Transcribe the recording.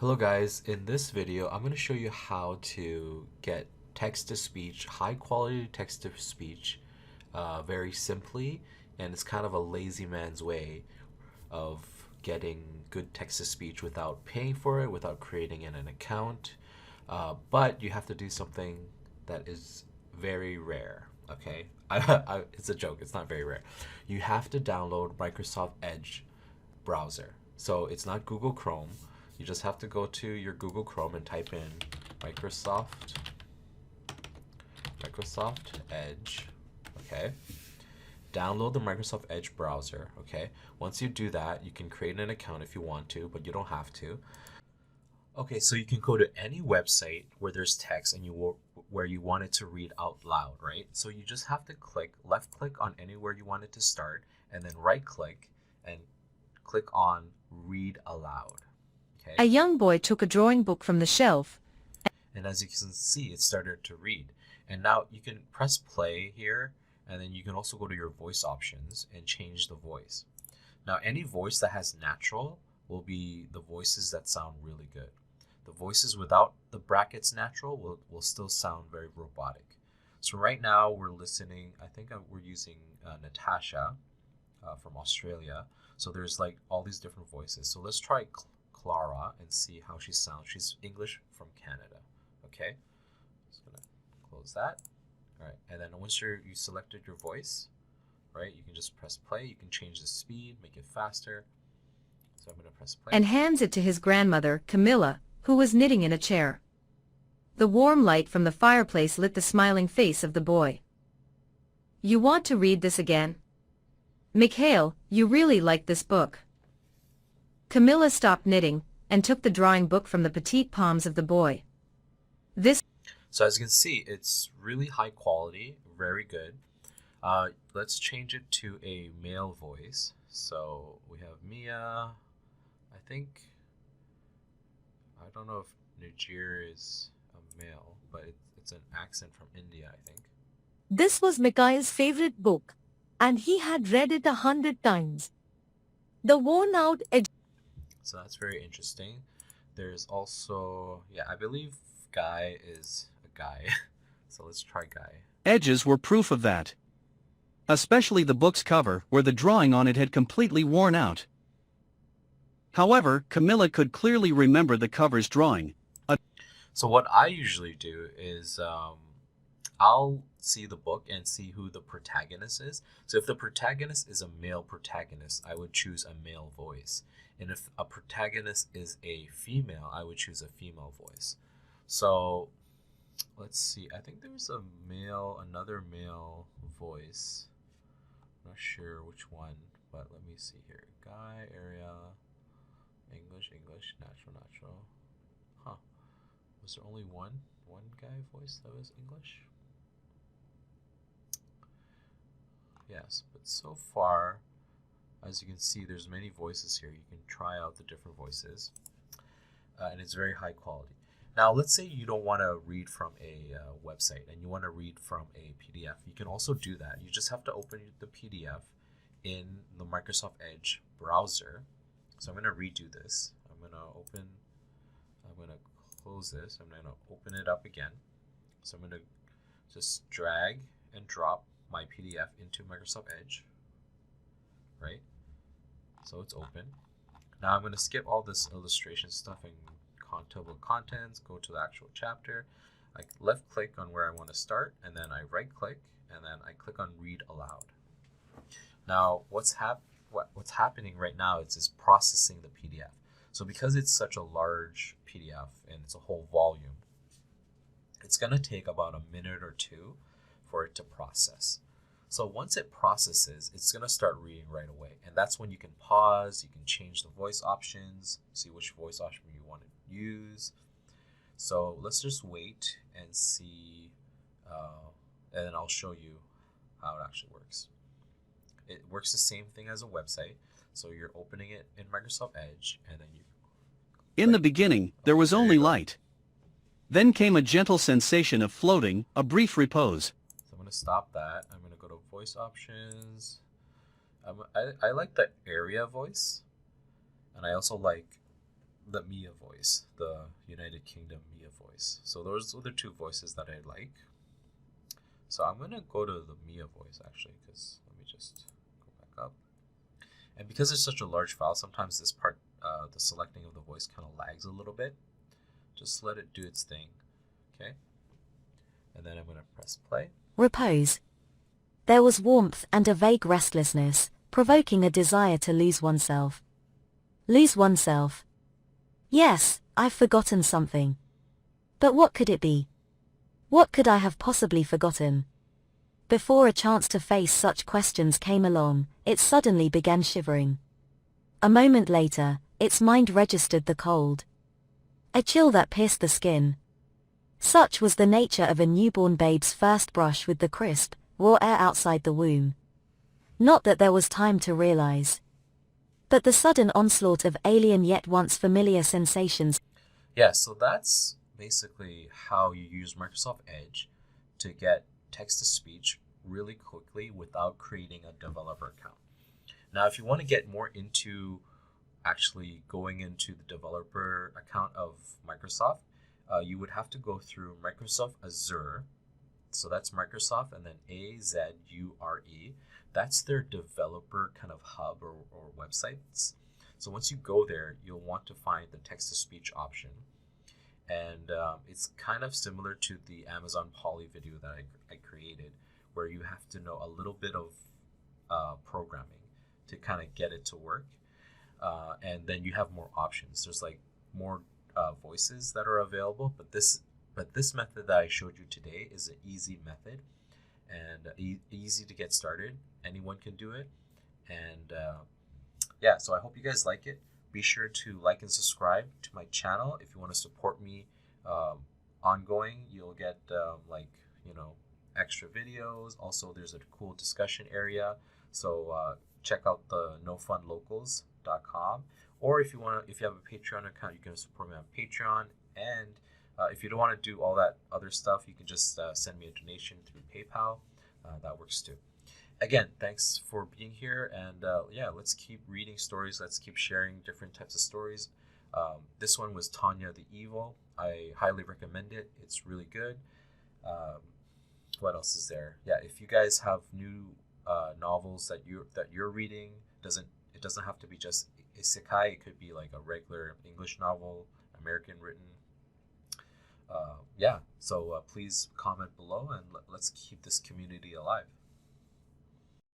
Hello guys, in this video I'm going to show you how to get text-to-speech, high quality text-to-speech very simply, and it's kind of a lazy man's way of getting good text-to-speech without paying for it, without creating an account, but you have to do something that is very rare, okay? It's a joke, it's not very rare. You have to download Microsoft Edge browser. So it's not Google Chrome. You just have to go to your Google Chrome and type in Microsoft Edge. Okay. Download the Microsoft Edge browser. Okay. Once you do that, you can create an account if you want to, but you don't have to. Okay, so you can go to any website where there's text and where you want it to read out loud, right? So you just have to left click on anywhere you want it to start, and then right click and click on read aloud. Okay. A young boy took a drawing book from the shelf. And as you can see, it started to read. And now you can press play here, and then you can also go to your voice options and change the voice. Now, any voice that has natural will be the voices that sound really good. The voices without the brackets natural will still sound very robotic. So right now we're listening, I think we're using Natasha from Australia. So there's like all these different voices. So let's try Clara and see how she sounds. She's English from Canada. Okay, just gonna close that. All right, and then once you selected your voice, right, you can just press play. You can change the speed, make it faster. So I'm gonna press play. And hands it to his grandmother, Camilla, who was knitting in a chair. The warm light from the fireplace lit the smiling face of the boy. "You want to read this again? Mikhail, you really like this book." Camilla stopped knitting and took the drawing book from the petite palms of the boy. So as you can see, it's really high quality, very good. Let's change it to a male voice. So we have Mia. I don't know if Niger is a male, but it's an accent from India, I think. This was Mikhail's favorite book, and he had read it 100 times. The worn-out edge. So that's very interesting. There's also, yeah, I believe Guy is a guy. So let's try Guy. Edges were proof of that. Especially the book's cover, where the drawing on it had completely worn out. However, Camilla could clearly remember the cover's drawing. So what I usually do is I'll see the book and see who the protagonist is. So if the protagonist is a male protagonist, I would choose a male voice. And if a protagonist is a female, I would choose a female voice. So let's see. I think there's another male voice. I'm not sure which one, but let me see here. Guy, area, English, natural. Huh. Was there only one guy voice that was English? Yes, but so far, as you can see, there's many voices here. You can try out the different voices, and it's very high quality. Now, let's say you don't want to read from a website and you want to read from a PDF. You can also do that. You just have to open the PDF in the Microsoft Edge browser. So I'm going to redo this. I'm going to close this. I'm going to open it up again. So I'm going to just drag and drop my PDF into Microsoft Edge, right? So it's open. Now I'm going to skip all this illustration stuff and table of contents, go to the actual chapter. I left click on where I want to start, and then I right click, and then I click on read aloud. Now what's happening right now is it's processing the PDF. So because it's such a large PDF and it's a whole volume, it's going to take about a minute or two for it to process. So once it processes, it's going to start reading right away. And that's when you can pause, you can change the voice options, see which voice option you want to use. So let's just wait and see, and then I'll show you how it actually works. It works the same thing as a website. So you're opening it in Microsoft Edge, and then you... In the beginning, there was only light. Then came a gentle sensation of floating, a brief repose. So I'm going to stop that. I'm going to go to voice options. I like the area voice, and I also like the Mia voice, the United Kingdom Mia voice. So those are the two voices that I like. So I'm gonna go to the Mia voice actually, because let me just go back up. And because it's such a large file, sometimes this part, the selecting of the voice kind of lags a little bit. Just let it do its thing, okay? And then I'm gonna press play. Repose. There was warmth and a vague restlessness, provoking a desire to lose oneself. Lose oneself. Yes, I've forgotten something. But what could it be? What could I have possibly forgotten? Before a chance to face such questions came along, it suddenly began shivering. A moment later, its mind registered the cold. A chill that pierced the skin. Such was the nature of a newborn babe's first brush with the crisp, raw air outside the womb. Not that there was time to realize. But the sudden onslaught of alien yet once familiar sensations. Yeah, so that's basically how you use Microsoft Edge to get text-to-speech really quickly without creating a developer account. Now, if you want to get more into actually going into the developer account of Microsoft, you would have to go through Microsoft Azure. So that's Microsoft and then Azure. That's their developer kind of hub or websites. So once you go there, you'll want to find the text-to-speech option. And it's kind of similar to the Amazon Poly video that I created, where you have to know a little bit of programming to kind of get it to work. And then you have more options. There's like more voices that are available, but this method that I showed you today is an easy method and easy to get started. Anyone can do it. And yeah, so I hope you guys like it. Be sure to like and subscribe to my channel if you want to support me ongoing. You'll get extra videos. Also, there's a cool discussion area. So check out the nofunlocals.com. Or if you have a Patreon account, you can support me on Patreon. And if you don't want to do all that other stuff, you can just send me a donation through PayPal. That works too. Again, thanks for being here, and yeah, let's keep reading stories. Let's keep sharing different types of stories. This one was Tanya the Evil. I highly recommend it. It's really good. What else is there? Yeah, if you guys have new novels that you're reading, it doesn't have to be just isekai. It could be like a regular English novel, American written. Yeah, so please comment below and let's keep this community alive.